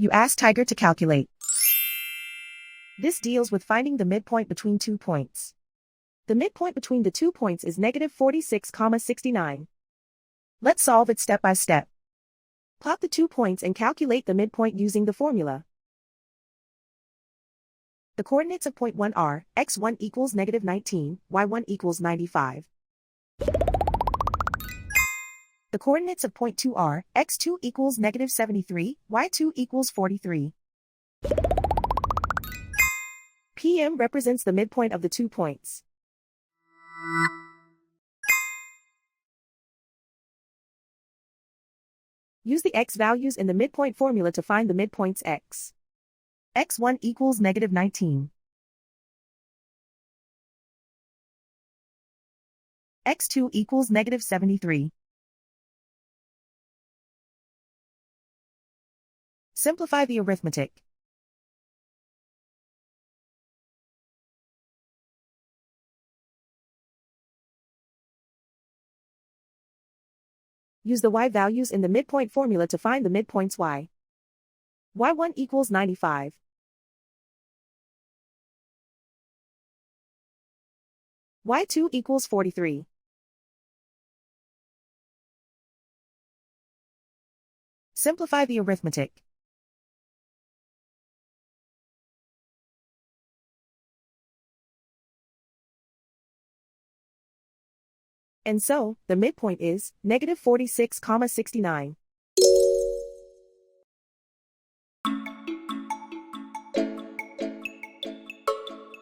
You ask Tiger to calculate. This deals with finding the midpoint between 2 points. The midpoint between the 2 points is negative 46,69. Let's solve it step by step. Plot the 2 points and calculate the midpoint using the formula. The coordinates of point 1 are, x1 equals negative 19, y1 equals 95. The coordinates of point 2 are, x2 equals negative 73, y2 equals 43. PM represents the midpoint of the 2 points. Use the x values in the midpoint formula to find the midpoints x. x1 equals negative 19. x2 equals negative 73. Simplify the arithmetic. Use the y values in the midpoint formula to find the midpoints y. y1 equals 95. y2 equals 43. Simplify the arithmetic. And so, the midpoint is negative 46,69.